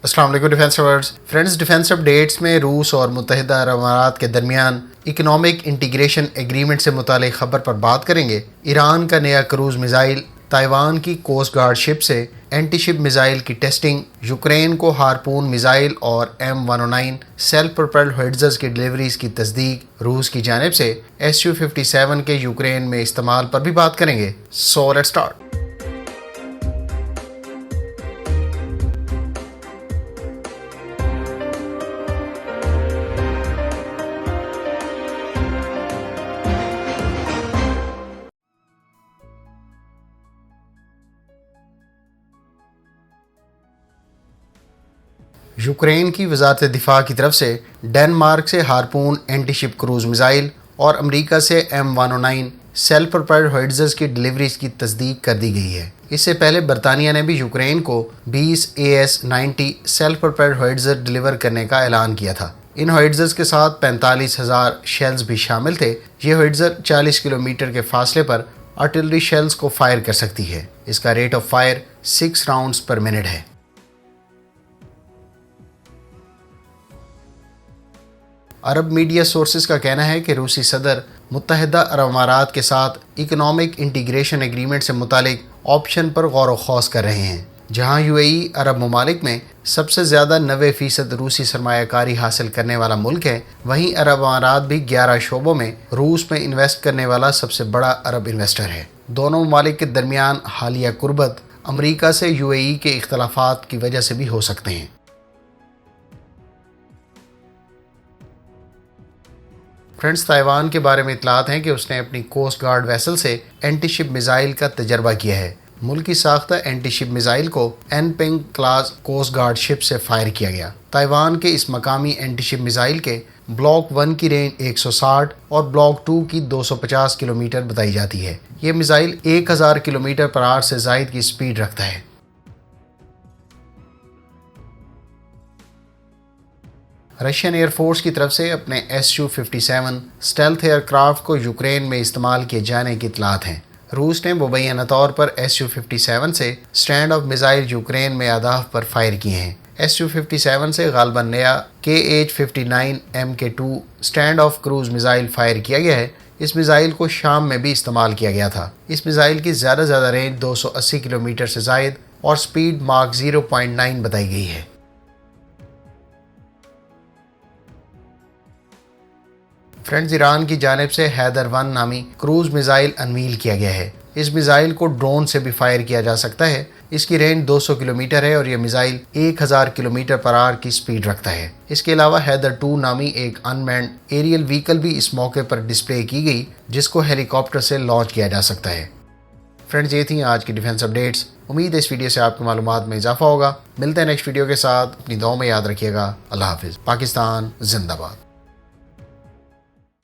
السلام علیکم defence lovers friends, defence updates میں روس اور متحدہ عرب امارات کے درمیان اکنامک انٹیگریشن ایگریمنٹ سے متعلق خبر پر بات کریں گے۔ ایران کا نیا کروز میزائل، تائیوان کی کوسٹ گارڈ شپ سے اینٹی شپ میزائل کی ٹیسٹنگ، یوکرین کو ہارپون میزائل اور M109 سیلف پروپیلڈ ہوئٹزرز کی ڈلیوریز کی تصدیق، روس کی جانب سے Su-57 کے یوکرین میں استعمال پر بھی بات کریں گے۔ So let's start. یوکرین کی وزارت دفاع کی طرف سے ڈنمارک سے ہارپون اینٹی شپ کروز میزائل اور امریکہ سے M109 سیلف پروپیلڈ ہوئٹزرز کی ڈلیوریز کی تصدیق کر دی گئی ہے۔ اس سے پہلے برطانیہ نے بھی یوکرین کو 20 AS-90 سیلف پروپیلڈ ہوئٹزر ڈلیور کرنے کا اعلان کیا تھا۔ ان ہوئٹزرز کے ساتھ 45,000 شیلز بھی شامل تھے۔ یہ ہوئٹزر 40 کلومیٹر کے فاصلے پر آرٹلری شیلز کو فائر کر سکتی ہے۔ اس کا rate of fire 6 rounds per minute ہے۔ عرب میڈیا سورسز کا کہنا ہے کہ روسی صدر متحدہ عرب امارات کے ساتھ اکنامک انٹیگریشن ایگریمنٹ سے متعلق آپشن پر غور و خوض کر رہے ہیں۔ جہاں UAE عرب ممالک میں سب سے زیادہ 90% روسی سرمایہ کاری حاصل کرنے والا ملک ہے، وہیں عرب امارات بھی 11 شعبوں میں روس میں انویسٹ کرنے والا سب سے بڑا عرب انویسٹر ہے۔ دونوں ممالک کے درمیان حالیہ قربت امریکہ سے UAE کے اختلافات کی وجہ سے بھی ہو سکتے ہیں۔ فرینڈز، تائیوان کے بارے میں اطلاعات ہیں کہ اس نے اپنی کوسٹ گارڈ ویسل سے اینٹی شپ میزائل کا تجربہ کیا ہے۔ ملکی ساختہ اینٹی شپ میزائل کو Anping کلاس کوسٹ گارڈ شپ سے فائر کیا گیا۔ تائیوان کے اس مقامی اینٹی شپ میزائل کے بلاک 1 کی رینج 160 اور بلاک 2 کی 250 کلومیٹر بتائی جاتی ہے۔ یہ میزائل 1000 کلومیٹر پر آور سے زائد کی سپیڈ رکھتا ہے۔ رشین ایئر فورس کی طرف سے اپنے Su-57 اسٹیلتھ ایئر کرافٹ کو یوکرین میں استعمال کیے جانے کی اطلاعات ہیں۔ روس نے مبینہ طور پر Su-57 سے اسٹینڈ آف میزائل یوکرین میں اہداف پر فائر کیے ہیں۔ Su-57 سے غالباً نیا Kh-59 Mk2 stand of curves missile fire کیا گیا ہے۔ اس میزائل کو شام میں بھی استعمال کیا گیا تھا۔ اس میزائل کی زیادہ رینج 280 کلومیٹر سے زائد اور سپیڈ ماک 0.9 بتائی گئی ہے۔ فرینڈز، ایران کی جانب سے حیدر 1 نامی کروز میزائل انویل کیا گیا ہے۔ اس میزائل کو ڈرون سے بھی فائر کیا جا سکتا ہے۔ اس کی رینج 200 کلومیٹر ہے اور یہ میزائل 1000 کلومیٹر پر آور کی سپیڈ رکھتا ہے۔ اس کے علاوہ حیدر 2 نامی ایک انمینڈ ایریل وہیکل بھی اس موقع پر ڈسپلے کی گئی، جس کو ہیلی کاپٹر سے لانچ کیا جا سکتا ہے۔ فرینڈز، یہ تھیں آج کی ڈیفینس اپڈیٹس۔ امید ہے اس ویڈیو سے آپ کی معلومات میں اضافہ ہوگا۔ ملتے ہیں نیکسٹ ویڈیو کے ساتھ۔ اپنی دعاؤں میں یاد رکھیے گا۔ اللہ حافظ۔ پاکستان زندہ باد۔